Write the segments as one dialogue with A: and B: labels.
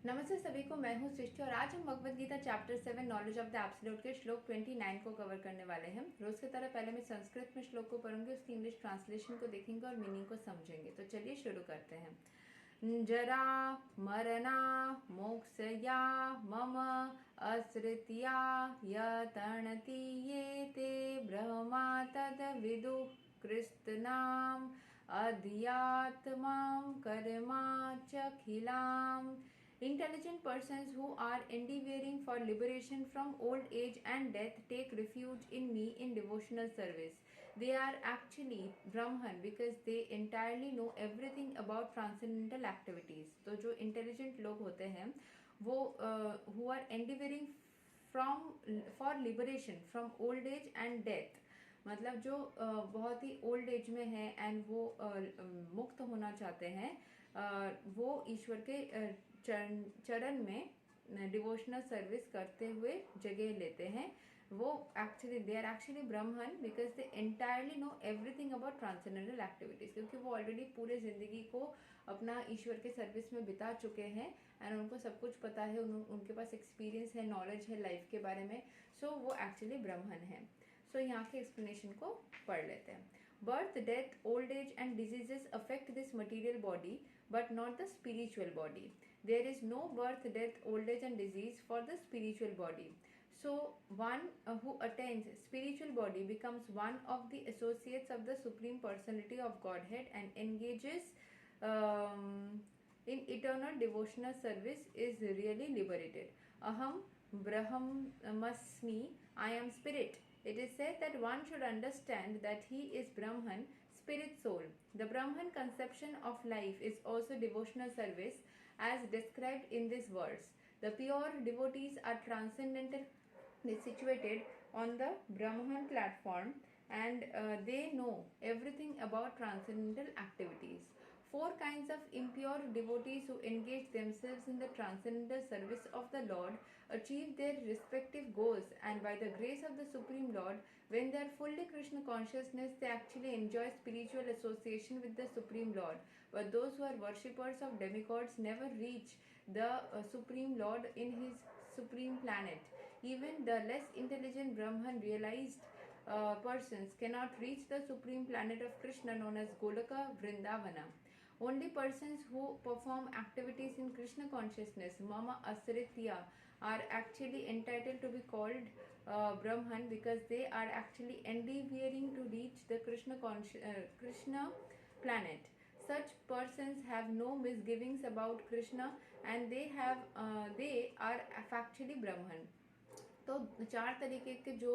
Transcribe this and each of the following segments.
A: नमस्ते सभी को, मैं हूँ सृष्टि और आज हम Bhagavad Gita chapter 7 knowledge of the absolute के श्लोक 29 को कवर करने वाले हैं। रोज की तरह पहले मैं संस्कृत में श्लोक को पढ़ूंगी, उसकी इंग्लिश ट्रांसलेशन को देखेंगे और मीनिंग को समझेंगे। तो चलिए शुरू करते हैं। जरा मरना मोक्षया मम असृत्या यतणति ये ते ब्रह्मा तद विदुः कृष्णाम अध्यात्मं Karma चखिलाम। Intelligent persons who are endeavoring for liberation from old age and death take refuge in me in devotional service. They are actually Brahman because they entirely know everything about transcendental activities. तो जो intelligent लोग होते हैं वो who are endeavoring from for liberation from old age and death, मतलब जो बहुत ही old age में है एंड वो मुक्त होना चाहते हैं, वो ईश्वर के चरण में डिवोशनल सर्विस करते हुए जगह लेते हैं। वो actually they are actually Brahman because they entirely know everything about transcendental activities, क्योंकि वो ऑलरेडी पूरे जिंदगी को अपना ईश्वर के सर्विस में बिता चुके हैं एंड उनको सब कुछ पता है, उनके पास एक्सपीरियंस है, नॉलेज है लाइफ के बारे में। सो वो एक्चुअली ब्रह्मन है। सो यहाँ के एक्सप्लेनेशन को पढ़ लेते हैं। Birth, death, old age and diseases affect this material body but not the spiritual body. There is no birth, death, old age and disease for the spiritual body. So one who attains spiritual body becomes one of the associates of the Supreme Personality of Godhead and engages in eternal devotional service is really liberated. Aham Brahmasmi, I am spirit. It is said that one should understand that he is Brahman, spirit soul. The Brahman conception of life is also devotional service as described in this verse. The pure devotees are transcendentally situated on the Brahman platform and they know everything about transcendental activities. Four kinds of impure devotees who engage themselves in the transcendental service of the Lord achieve their respective goals, and by the grace of the Supreme Lord, when they are fully Krishna consciousness, they actually enjoy spiritual association with the Supreme Lord. But those who are worshippers of demigods never reach the Supreme Lord in his supreme planet. Even the less intelligent Brahman realized persons cannot reach the supreme planet of Krishna known as Golaka Vrindavana. Only persons who perform activities in Krishna consciousness, Mama Asritya, are actually entitled to be called Brahman because they are actually endeavoring to reach the Krishna planet. Such persons have no misgivings about Krishna and they are factually Brahman. तो चार तरीके के जो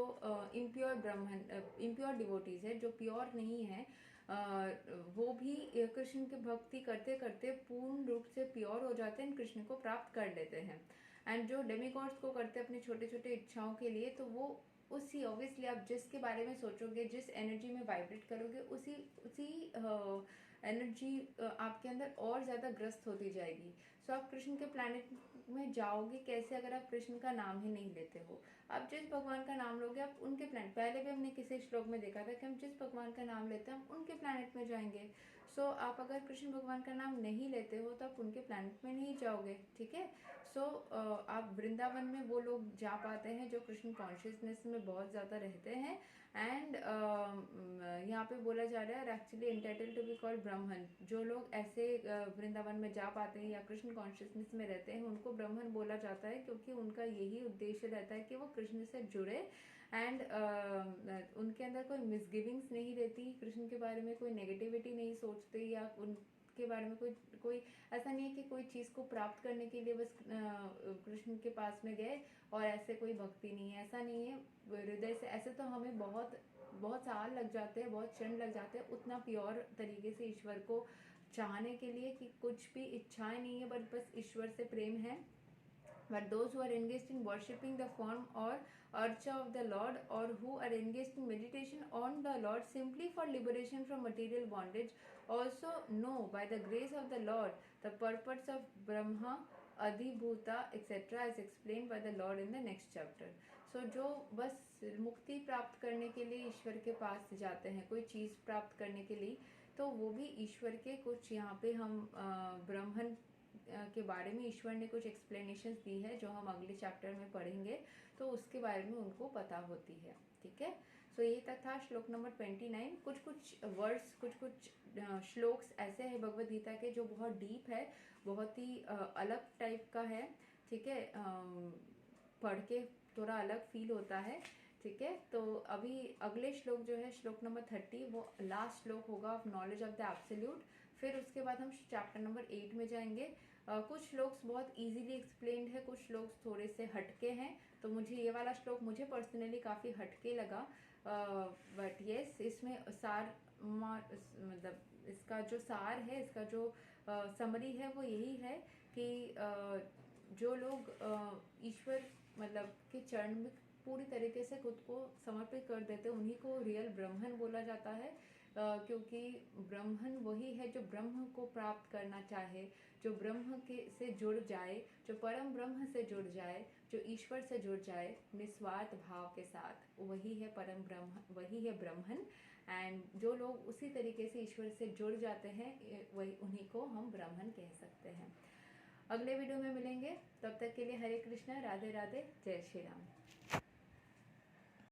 A: impure ब्राह्मण impure devotees है, जो pure नहीं है, वो भी कृष्ण की भक्ति करते करते पूर्ण रूप से प्योर हो जाते हैं, कृष्ण को प्राप्त कर लेते हैं। एंड जो डेमिगॉड्स को करते हैं अपने छोटे छोटे इच्छाओं के लिए, तो वो उसी ऑब्वियसली आप जिसके बारे में सोचोगे, जिस एनर्जी में वाइब्रेट करोगे, उसी एनर्जी आपके अंदर और ज़्यादा ग्रस्त होती जाएगी। सो आप कृष्ण के प्लैनेट में जाओगे कैसे, अगर आप कृष्ण का नाम ही नहीं लेते हो। आप जिस भगवान का नाम लोगे आप उनके प्लैनेट, पहले भी हमने किसी श्लोक में देखा था कि हम जिस भगवान का नाम लेते हैं हम उनके प्लैनेट में जाएंगे। सो आप अगर कृष्ण भगवान का नाम नहीं लेते हो तो आप उनके प्लैनेट में नहीं जाओगे, ठीक है। सो आप वृंदावन में वो लोग जा पाते हैं जो कृष्ण कॉन्शियसनेस में बहुत ज़्यादा रहते हैं। एंड यहाँ पे बोला जा रहा है actually entitled to be called Brahmin. जो लोग ऐसे वृंदावन में जा पाते हैं या कृष्ण कॉन्शियसनेस में रहते हैं उनको ब्राह्मण बोला जाता है, क्योंकि उनका यही उद्देश्य रहता है कि वो कृष्ण से जुड़े एंड उनके अंदर कोई मिसगिविंग्स नहीं रहती, कृष्ण के बारे में कोई नेगेटिविटी नहीं सोचते, या उनके बारे में कोई ऐसा नहीं है कि कोई चीज़ को प्राप्त करने के लिए बस कृष्ण के पास में गए और ऐसे कोई भक्ति नहीं है, ऐसा नहीं है हृदय से। ऐसे तो हमें बहुत साल लग जाते हैं, बहुत क्षण लग जाते हैं उतना प्योर तरीके से ईश्वर को चाहने के लिए कि कुछ भी इच्छाएं नहीं है, बस ईश्वर से प्रेम है। But those who are engaged in worshipping the form or archa of the Lord, or who are engaged in meditation on the Lord simply for liberation from material bondage, also know by the grace of the Lord the purpose of Brahma, Adhibhuta, etc. as explained by the Lord in the next chapter. So जो बस मुक्ति प्राप्त करने के लिए ईश्वर के पास जाते हैं, कोई चीज़ प्राप्त करने के लिए, तो वो भी ईश्वर के कुछ यहाँ पे हम ब्राह्मण के बारे में ईश्वर ने कुछ एक्सप्लेनेशंस दी है जो हम अगले चैप्टर में पढ़ेंगे, तो उसके बारे में उनको पता होती है। ठीक है, सो ये तक था श्लोक नंबर 29। कुछ वर्ड्स, कुछ श्लोक्स ऐसे हैं भगवद गीता के जो बहुत डीप है, बहुत ही अलग टाइप का है। ठीक है, पढ़ के थोड़ा अलग फील होता है। ठीक है, तो अभी अगले श्लोक जो है श्लोक नंबर 30, वो लास्ट श्लोक होगा of knowledge of the absolute. फिर उसके बाद हम चैप्टर नंबर 8 में जाएंगे। कुछ श्लोक्स बहुत इजीली एक्सप्लेन्ड है, कुछ श्लोक्स थोड़े से हटके हैं, तो मुझे ये वाला श्लोक मुझे पर्सनली काफ़ी हटके लगा। बट येस, इसमें सार मतलब इसका जो सार है, इसका जो समरी है वो यही है कि जो लोग ईश्वर मतलब के चरण में पूरी तरीके से खुद को समर्पित कर देते हैं, उन्हीं को रियल ब्राह्मण बोला जाता है। क्योंकि ब्राह्मण वही है जो ब्रह्म को प्राप्त करना चाहे, जो ब्रह्म के से जुड़ जाए, जो परम ब्रह्म से जुड़ जाए, जो ईश्वर से जुड़ जाए निस्वार्थ भाव के साथ, वही है परम ब्रह्म, वही है ब्राह्मण। एंड जो लोग उसी तरीके से ईश्वर से जुड़ जाते हैं, वही उन्हीं को हम ब्राह्मण कह सकते हैं। अगले वीडियो में मिलेंगे, तब तक के लिए हरे कृष्णा, राधे राधे, जय श्री राम।